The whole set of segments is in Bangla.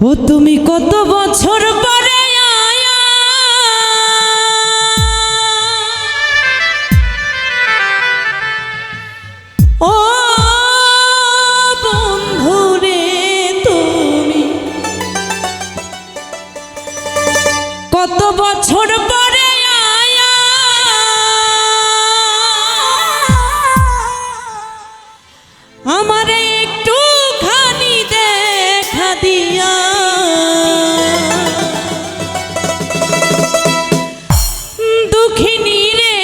ও তুমি কত বছর পরে আয়া, ও বন্ধুরে তুমি কত বছর পরে আয়া, আমারে একটু খানি দেখা দিয়া। দুঃখিনী রে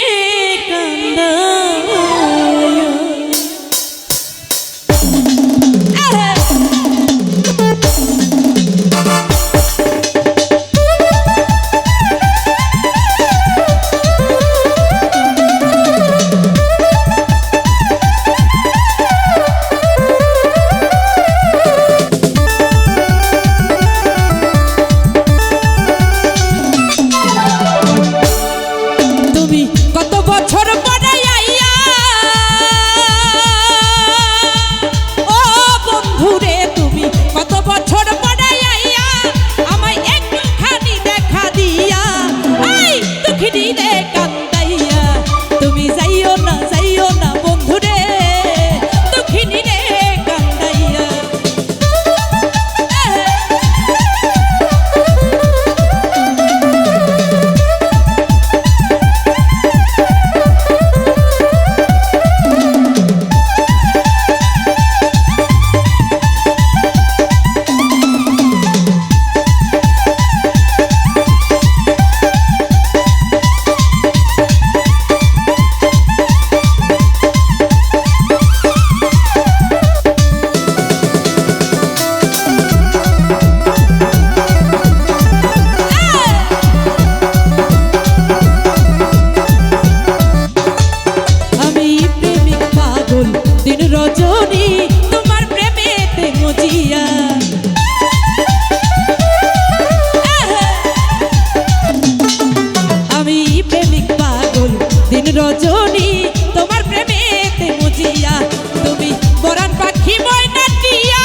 রজনী তোমার প্রেমেতে মজিয়া। আমি প্রেমিক পাগল দিন রজনী তোমার প্রেমেতে মজিয়া। তুমি পরাণ পাখি ময়না টিয়া,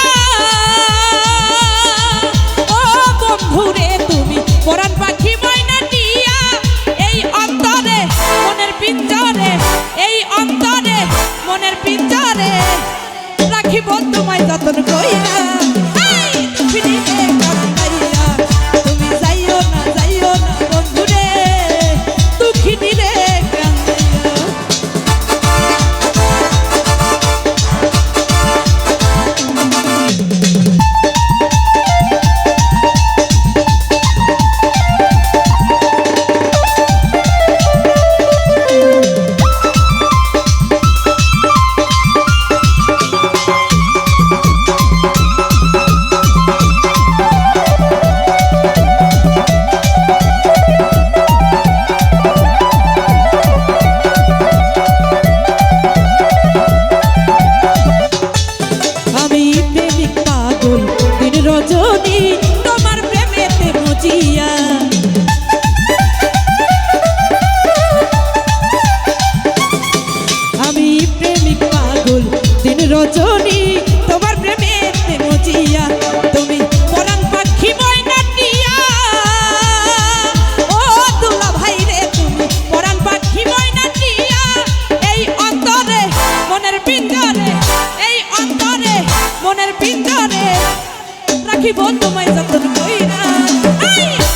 ও বন্ধুরে তুমি পরাণ পাখি ময়না টিয়া। এই অন্তরে মনের পিঞ্জরে, এই অন্তরে মনের পিঞ্জরে রাখিব তোমায় যতন কইরা। তুমি যাইও না, যাইও না বন্ধুরে, দুঃখিনী রে কান্দাইয়া। রজনী তোমার প্রেমেতে মজিয়া। আমি প্রেমিক পাগল দিন রজনী তোমার প্রেমেতে মজিয়া। তুমি পরাণ পাখি ময়না টিয়া, ও দুলা ভাই রে তুমি পরাণ পাখি ময়না টিয়া। এই অন্তরে মনের পিঞ্জরে, এই অন্তরে মনের পিঞ্জরে রাখিব তোমায় যতন কইরা।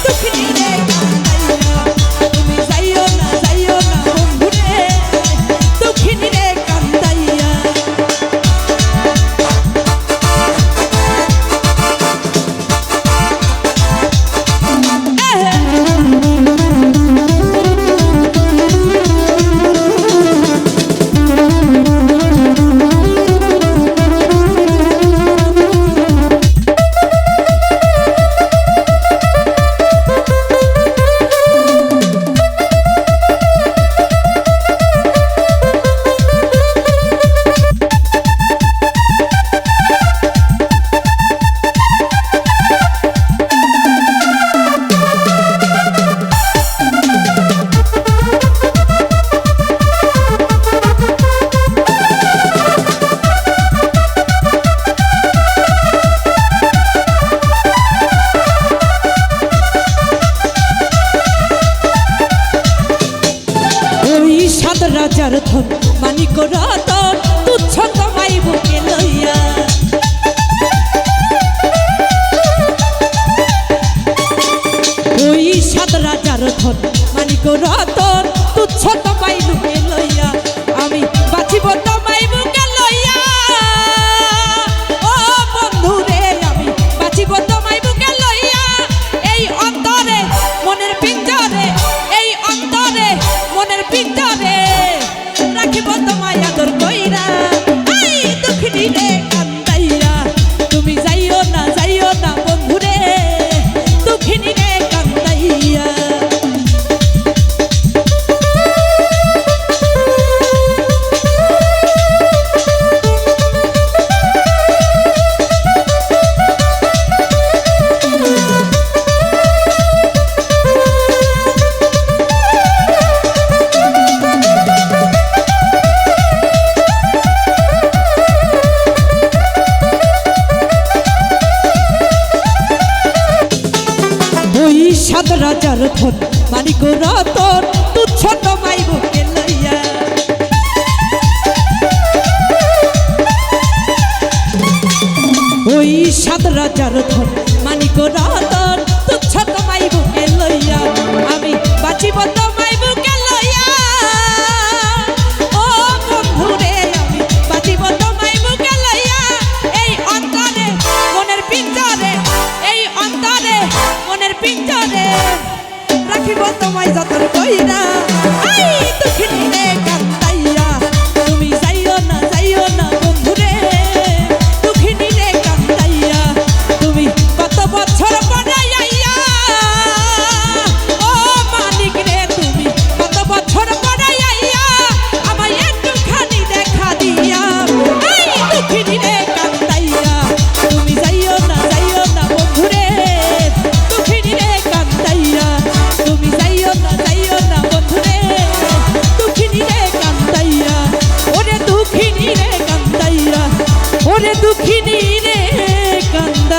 দুঃখিনী রে কান্দাইয়া, তুমি যাইও না, যাইও না বন্ধুরে, দুঃখিনী রে কান্দাইয়া। রাজার ধন মানিক রতন তুচ্ছ তোমায় বুকে লইয়া ওই সাত রাজার ধন মানিক রতন তুচ্ছ তোমায় বুকে লইয়া আমি বাঁচিব তোমায় বুকে লইয়া ও বন্ধুরে আমি বাঁচিব তোমায় বুকে লইয়া এই অন্তরে মনের পিঞ্জরে এই অন্তরে মনের পিঞ্জরে রাখিব তোমায় যতন কইরা আই দুঃখিনী রে কান্দাইয়া তুমি যাইও না বন্ধুরে দুঃখিনী রে কান্দাইয়া তুমি কত বছর পরে আইয়া ও মানিক রে তুমি কত বছর পরে আইয়া আমায় একটুখানি দেখা দিয়া আই দুঃখিনী রে কান্দাইয়া তুমি যাইও না বন্ধুরে দুঃখিনী রে কান্দাইয়া তুমি যাইও না বন্ধুরে দুঃখিনী রে কান্দাইয়া ওরে দুঃখিনী রে কান্দাইয়া ওরে দুঃখিনী রে কান্দাইয়া